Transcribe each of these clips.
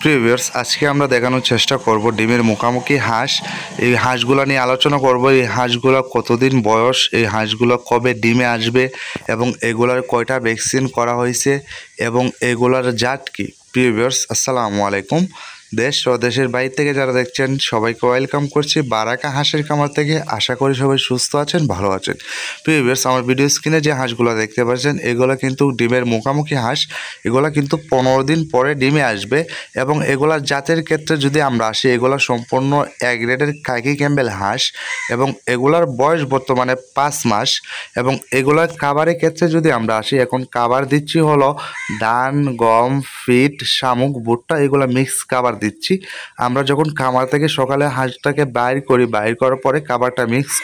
প্রিভিয়ার্স আজকে আমরা দেখানোর চেষ্টা করব ডিমের মুখামুখি হাঁস। এই হাঁসগুলো নিয়ে আলোচনা করব। এই হাঁসগুলো কতদিন বয়স, এই হাঁসগুলো কবে ডিমে আসবে এবং এগুলার কয়টা ভ্যাকসিন করা হয়েছে এবং এগুলার জাত কি। প্রিভিয়ার্স আসসালামু আলাইকুম। দেশ ও দেশের বাইরে থেকে যারা দেখছেন সবাইকে ওয়েলকাম করছি বারাকা হাঁসের খামার থেকে। আশা করি সবাই সুস্থ আছেন, ভালো আছেন। প্রিভিয়ার্স আমার ভিডিও স্ক্রিনে যে হাঁসগুলো দেখতে পাচ্ছেন এগুলো কিন্তু ডিমের মুখামুখি হাঁস। এগুলো কিন্তু 15 দিন পরে ডিমে আসবে এবং এগুলার জাতের ক্ষেত্রে যদি আমরা আসি, এগুলো সম্পূর্ণ এক গ্রেডের খাকি ক্যাম্বেল হাঁস এবং এগুলার বয়স বর্তমানে 5 মাস। এবং এগুলার খাবারের ক্ষেত্রে যদি আমরা আসি, এখন খাবার দিচ্ছি হলো ধান, গম, ফিট, শামুক, ভুট্টা, এগুলো মিক্স খাবার দিচ্ছি। আমরা যখন খামার থেকে সকালে হাঁসটাকে বাইর করার পরে খাবারটা মিক্স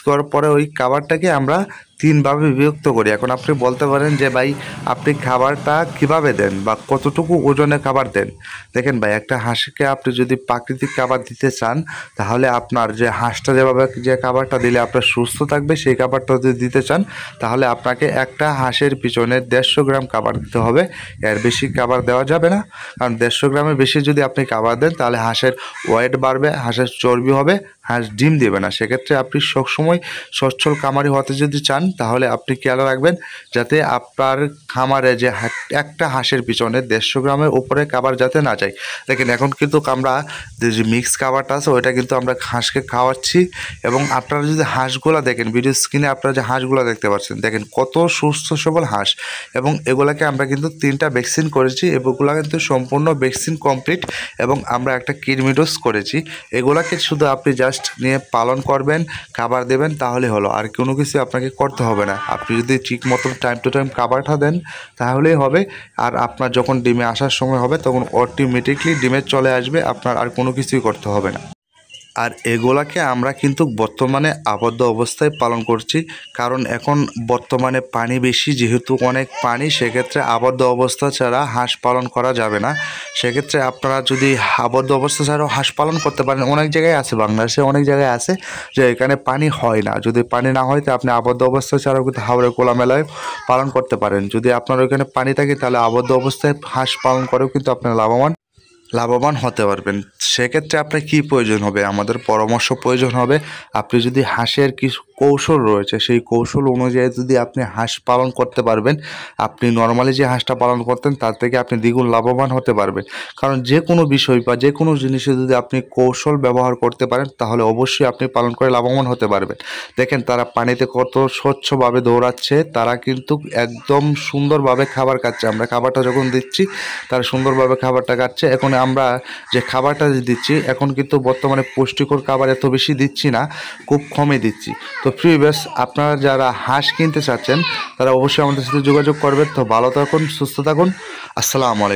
করার পরে ওই খাবারটাকে আমরা 3 ভাবে বিভক্ত করি। এখন আপনি বলতে পারেন যে ভাই আপনি খাবারটা কিভাবে দেন বা কতটুকু ওজনে খাবার দেন। দেখেন ভাই, একটা হাঁসকে আপনি যদি প্রাকৃতিক খাবার দিতে চান তাহলে আপনার যে হাঁসটা যে খাবারটা দিলে আপনার সুস্থ থাকবে সেই খাবারটা যদি দিতে চান তাহলে আপনাকে একটা হাঁসের পিছনে 150 গ্রাম খাবার দিতে হবে। এর বেশি খাবার দেওয়া যাবে না, কারণ 150 গ্রামের বেশি যদি আপনি খাবার দেন তাহলে হাঁসের ওয়েট বাড়বে, হাঁসের চর্বি হবে, হাঁস ডিম দেবে না। সেক্ষেত্রে আপনি সবসময় সচ্ছল খামারি হতে যদি চান তাহলে আপনি খেয়াল রাখবেন যাতে আপনার খামারে যে একটা হাঁসের পিছনে 150 গ্রামের উপরে খাবার যাতে না যায়। দেখেন এখন কিন্তু আমরা যে মিক্স খাবারটা আছে ওইটা কিন্তু আমরা হাঁসকে খাওয়াচ্ছি। এবং আপনারা যদি হাঁসগুলো দেখেন, ভিডিও স্ক্রিনে আপনারা যে হাঁসগুলো দেখতে পাচ্ছেন, দেখেন কত সুস্থ সবল হাঁস। এবং এগুলাকে আমরা কিন্তু 3টা ভ্যাকসিন করেছি, এগুলো কিন্তু সম্পূর্ণ ভ্যাকসিন কমপ্লিট এবং আমরা একটা কৃমি ডোজ করেছি। এগুলাকে শুধু আপনি জাস্ট নিয়ে পালন করবেন, খাবার দেবেন, তাহলে হলো। আর কোনো কিছু আপনাকে করতে হবে না। আপনি যদি ঠিক মতো টাইম টু টাইম খাবারটা দেন তাহলেই হবে। আর আপনার যখন ডিমে আসার সময় হবে তখন অটোমেটিকলি ডিমে চলে আসবে, আপনার আর কোনো কিছুই করতে হবে না। আর এগুলাকে আমরা কিন্তু বর্তমানে আবদ্ধ অবস্থায় পালন করছি, কারণ এখন বর্তমানে পানি বেশি, যেহেতু অনেক পানি, সেক্ষেত্রে আবদ্ধ অবস্থা ছাড়া হাঁস পালন করা যাবে না। সেক্ষেত্রে আপনারা যদি আবদ্ধ অবস্থা ছাড়াও হাঁস পালন করতে পারেন, অনেক জায়গায় আছে, বাংলাদেশে অনেক জায়গায় আছে যে এখানে পানি হয় না। যদি পানি না হয় তো আপনি আবদ্ধ অবস্থা ছাড়াও কিন্তু হাওড়ে খোলামেলায় পালন করতে পারেন। যদি আপনার ওইখানে পানি থাকে তাহলে আবদ্ধ অবস্থায় হাঁস পালন করেও কিন্তু আপনারা লাভবান হতে পারবেন। সেক্ষেত্রে আপনার কি প্রয়োজন হবে, আমাদের পরামর্শ প্রয়োজন হবে। আপনি যদি হাঁসের কিছু কৌশল রয়েছে সেই কৌশল অনুযায়ী যদি আপনি হাঁস পালন করতে পারবেন, আপনি নর্মালি যে হাঁসটা পালন করতেন তার থেকে আপনি দ্বিগুণ লাভবান হতে পারবেন। কারণ যে কোনো বিষয় বা যে কোনো জিনিসে যদি আপনি কৌশল ব্যবহার করতে পারেন তাহলে অবশ্যই আপনি পালন করে লাভবান হতে পারবেন। দেখেন তারা পানিতে কত স্বচ্ছভাবে দৌড়াচ্ছে, তারা কিন্তু একদম সুন্দরভাবে খাবার খাচ্ছে। আমরা খাবারটা যখন দিচ্ছি তারা সুন্দরভাবে খাবারটা খাচ্ছে। এখন আমরা যে খাবারটা দিচ্ছি এখন কিন্তু বর্তমানে পুষ্টিকর খাবার এত বেশি দিচ্ছি না, খুব কমই দিচ্ছি। তো প্রিভিয়াস আপনারা যারা হাঁস কিনতে চাচ্ছেন তারা অবশ্যই আমাদের সাথে যোগাযোগ করবেন। তো ভালো থাকুন, সুস্থ থাকুন, আসসালামু আলাইকুম।